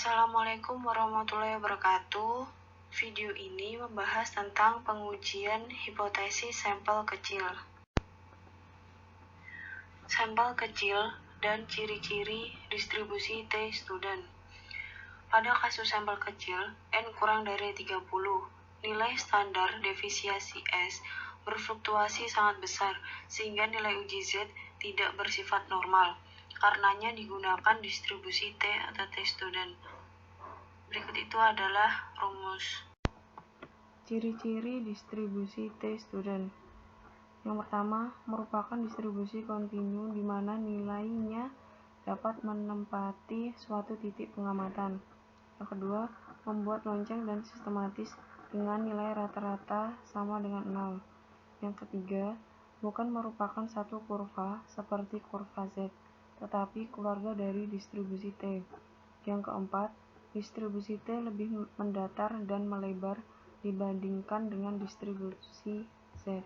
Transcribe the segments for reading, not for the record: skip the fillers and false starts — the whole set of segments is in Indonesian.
Assalamualaikum warahmatullahi wabarakatuh. Video ini membahas tentang pengujian hipotesis sampel kecil. Sampel kecil dan ciri-ciri distribusi T-student. Pada kasus sampel kecil, N kurang dari 30, nilai standar defisiasi S berfluktuasi sangat besar, sehingga nilai uji Z tidak bersifat normal. Karenanya digunakan distribusi T atau T-student. Berikut itu adalah rumus. Ciri-ciri distribusi T-student. Yang pertama, merupakan distribusi kontinu di mana nilainya dapat menempati suatu titik pengamatan. Yang kedua, membuat lonceng dan sistematis dengan nilai rata-rata sama dengan 0. Yang ketiga, bukan merupakan satu kurva seperti kurva Z, tetapi keluarga dari distribusi T. Yang keempat, distribusi T lebih mendatar dan melebar dibandingkan dengan distribusi Z.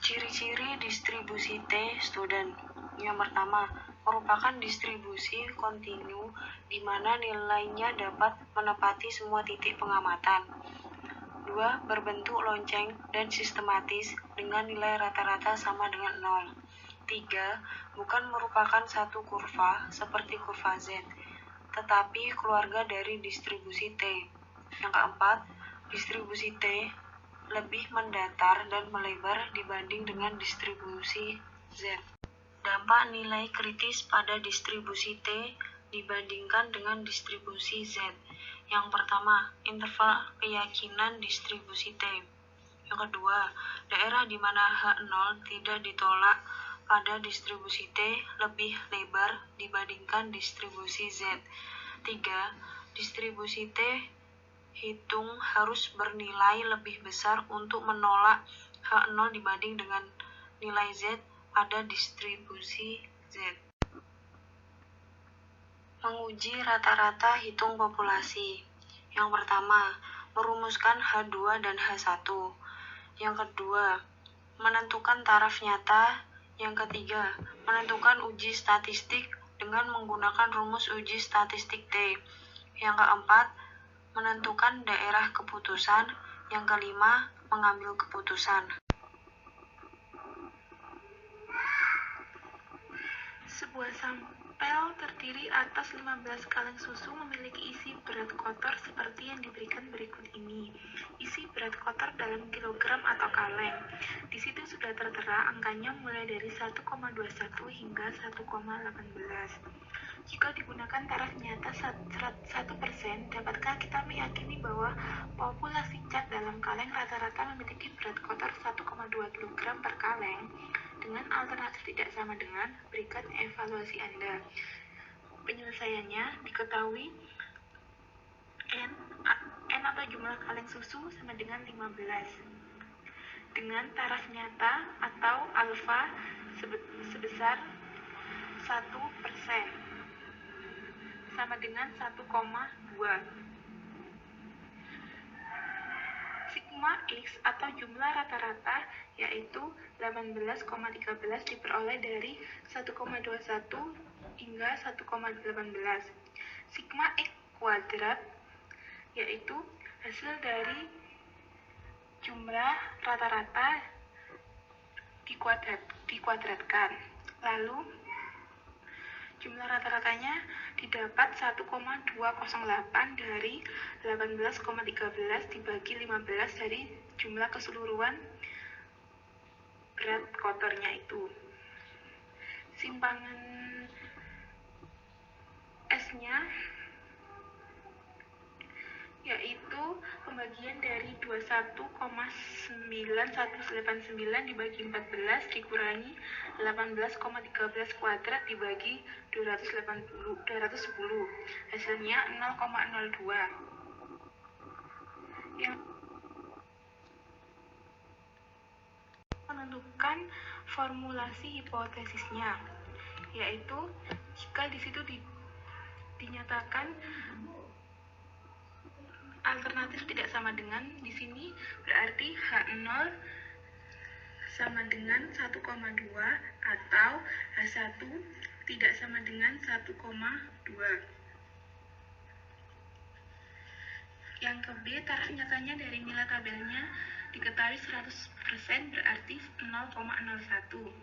Ciri-ciri distribusi T-student. Yang pertama, merupakan distribusi kontinu di mana nilainya dapat menepati semua titik pengamatan. 2. Berbentuk lonceng dan sistematis dengan nilai rata-rata sama dengan 0. 3. Bukan merupakan satu kurva seperti kurva Z, tetapi keluarga dari distribusi T. Yang keempat, distribusi T lebih mendatar dan melebar dibanding dengan distribusi Z. Dampak nilai kritis pada distribusi T dibandingkan dengan distribusi Z. Yang pertama, interval keyakinan distribusi T. Yang kedua, daerah di mana H0 tidak ditolak pada distribusi T lebih lebar dibandingkan distribusi Z. 3. Distribusi T hitung harus bernilai lebih besar untuk menolak H0 dibanding dengan nilai Z pada distribusi Z. Menguji rata-rata hitung populasi. Yang pertama, merumuskan H2 dan H1. Yang kedua, menentukan taraf nyata. Yang ketiga, menentukan uji statistik dengan menggunakan rumus uji statistik T. Yang keempat, menentukan daerah keputusan. Yang kelima, mengambil keputusan. Sebuah sampel terdiri atas 15 kaleng susu memiliki isi berat kotor seperti yang diberikan berikut ini. Isi berat kotor dalam kilogram atau kaleng. Di situ sudah tertera angkanya mulai dari 1,21 hingga 1,18. Jika digunakan taraf nyata 1%, dapatkah kita meyakini bahwa populasi cat dalam kaleng rata-rata memiliki berat kotor 1,2 kg per kaleng? Dengan alternatif tidak sama dengan, berikan evaluasi Anda. Penyelesaiannya diketahui N atau jumlah kaleng susu sama dengan 15. Dengan taraf nyata atau alfa sebesar 1% sama dengan 1,2. Sigma X atau jumlah rata-rata yaitu 18,13 diperoleh dari 1,21 hingga 1,18. Sigma X kuadrat yaitu hasil dari jumlah rata-rata dikuadratkan. Lalu jumlah rata-ratanya didapat 1,208 dari 18,13 dibagi 15 dari jumlah keseluruhan berat kotornya itu. Simpangan S-nya yaitu pembagian dari 21,9189 dibagi 14 dikurangi 18,13 kuadrat dibagi 210. Hasilnya 0,02. Yang menentukan formulasi hipotesisnya, yaitu jika di situ dinyatakan alternatif tidak sama dengan, di sini berarti H0 sama dengan 1,2 atau H1 tidak sama dengan 1,2. Yang ke B, taraf nyatanya dari nilai tabelnya diketahui 100% berarti 0,01.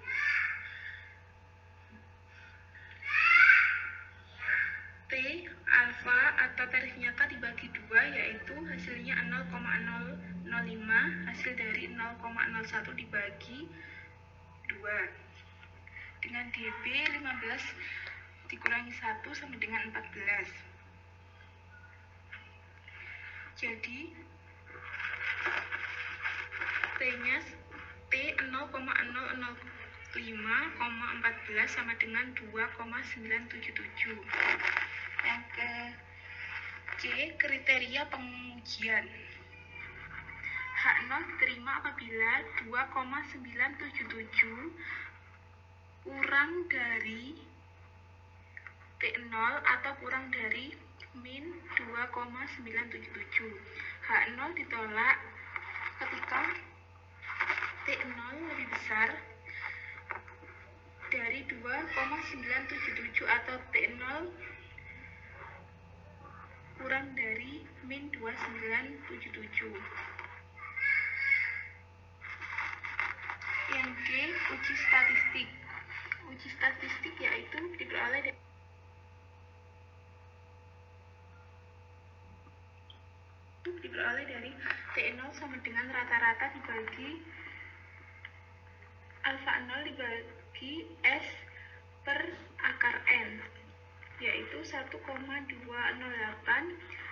T, alfa atau tarif nyata dibagi 2 yaitu hasilnya 0,005 hasil dari 0,01 dibagi 2. Dengan DB 15 dikurangi 1 sama dengan 14. Jadi T-nya T 0,005,14 sama dengan 2,977. Yang ke C, kriteria pengujian. H0 diterima apabila 2,977 kurang dari T0 atau kurang dari min 2,977. H0 ditolak ketika T0 lebih besar dari 2,977 atau T0 kurang dari min 2,977. Yang D, uji statistik. Uji statistik yaitu diperoleh dari T0 sama dengan rata-rata dibagi alfa 0 dibagi S per akar N, yaitu 1,208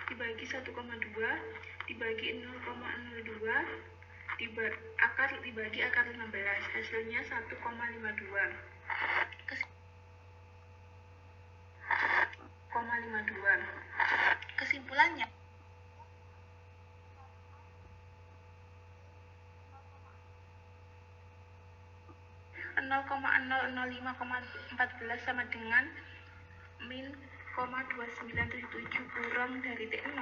dibagi 1,2 dibagi 0,02 dibagi akar 15, hasilnya 1,52. Kesimpulannya, sama dengan min 0,2977 kurang dari T0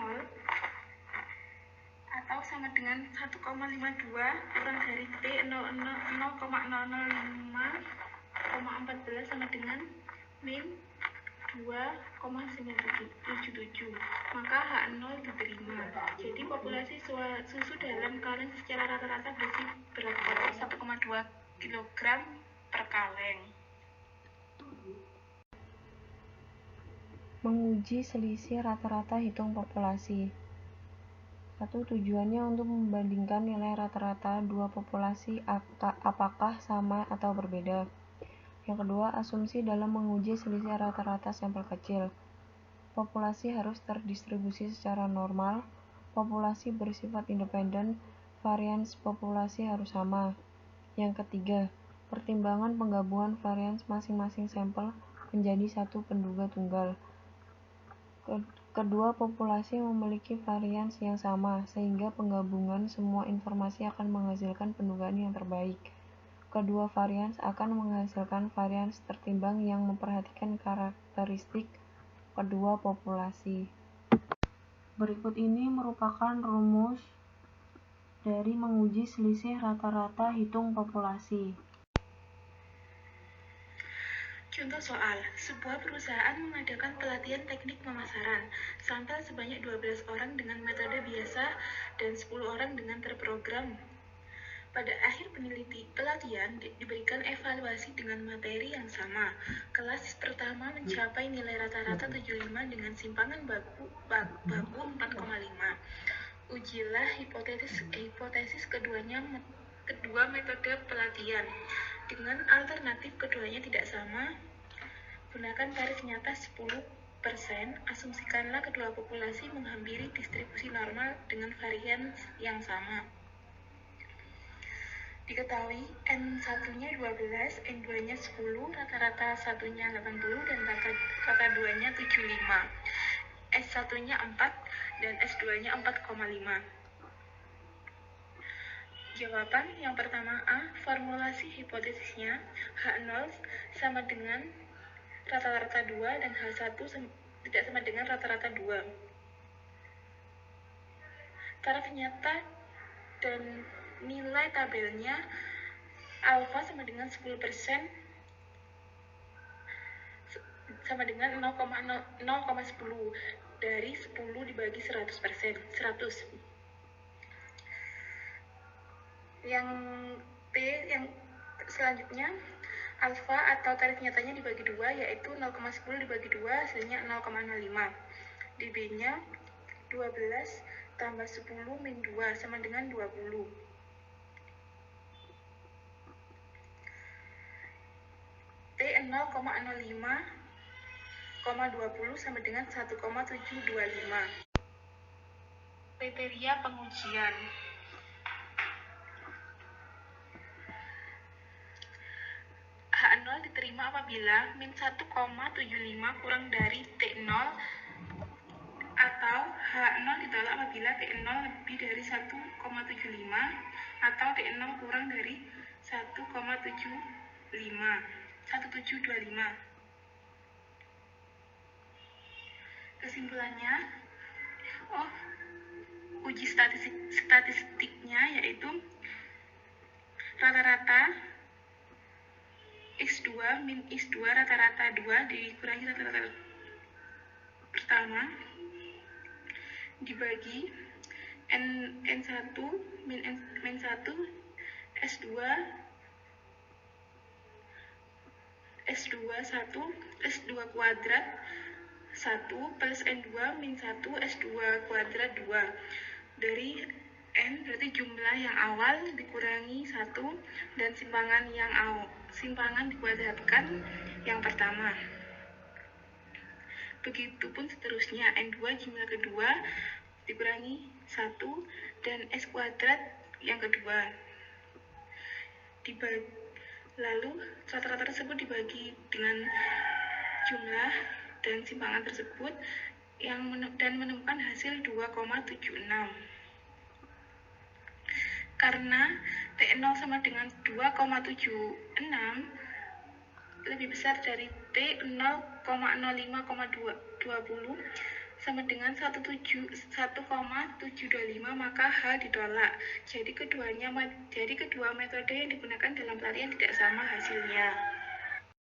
atau sama dengan 1,52 kurang dari T 0,005,14 sama dengan min 2,977. Maka H0 diterima. Jadi populasi susu dalam kaleng secara rata-rata berisi berat kotor 1,2 kg per kaleng. Menguji selisih rata-rata hitung populasi. 1. Tujuannya untuk membandingkan nilai rata-rata dua populasi apakah sama atau berbeda. Yang kedua, asumsi dalam menguji selisih rata-rata sampel kecil. Populasi harus terdistribusi secara normal, populasi bersifat independen, varians populasi harus sama. Yang ketiga, pertimbangan penggabungan varians masing-masing sampel menjadi satu penduga tunggal. Kedua populasi memiliki varians yang sama, sehingga penggabungan semua informasi akan menghasilkan pendugaan yang terbaik. Kedua varians akan menghasilkan varians tertimbang yang memperhatikan karakteristik kedua populasi. Berikut ini merupakan rumus dari menguji selisih rata-rata hitung populasi. Contoh soal, sebuah perusahaan mengadakan pelatihan teknik pemasaran. Sampel sebanyak 12 orang dengan metode biasa dan 10 orang dengan terprogram. Pada akhir pelatihan diberikan evaluasi dengan materi yang sama. Kelas pertama mencapai nilai rata-rata 75 dengan simpangan baku 4,5. Ujilah hipotesis kedua metode pelatihan. Dengan alternatif keduanya tidak sama, gunakan tarif nyata 10%, asumsikanlah kedua populasi menghampiri distribusi normal dengan varians yang sama. Diketahui N1-nya 12, N2-nya 10, rata-rata 1-nya 80, dan rata 2-nya 75. S1-nya 4, dan S2-nya 4,5. Jawaban yang pertama A, formulasi hipotesisnya H0 sama dengan rata-rata 2 dan H1 tidak sama dengan rata-rata 2. Taraf nyata dan nilai tabelnya alfa sama dengan 10% sama dengan 0,10 dari 10 dibagi 100%, 100. Yang yang selanjutnya, alfa atau tarif nyatanya dibagi 2, yaitu 0,10 dibagi 2 hasilnya 0,05. dB-nya 12 tambah 10 min 2 sama dengan 20. T 0,05,20 sama dengan 1,725. Kriteria pengujian. H0 diterima apabila min 1,75 kurang dari T0 atau H0 ditolak apabila T0 lebih dari 1,75 atau T0 kurang dari 1,1725. Kesimpulannya, uji statistiknya yaitu rata-rata X2 min X2 rata-rata 2 dikurangi rata-rata pertama dibagi N1 min N1 S2 S2 kuadrat 1 plus N2 min 1 S2 kuadrat 2 dari N berarti jumlah yang awal dikurangi 1 dan simpangan dikuadratkan yang pertama. Begitupun seterusnya, N2 jumlah kedua dikurangi 1 dan S kuadrat yang kedua. Lalu rata-rata tersebut dibagi dengan jumlah dan simpangan tersebut dan menemukan hasil 2,76. Karena T0 sama dengan 2,76 lebih besar dari T 0,05,20 sama dengan 1,725, maka H ditolak. Jadi kedua metode yang digunakan dalam pelarian tidak sama hasilnya.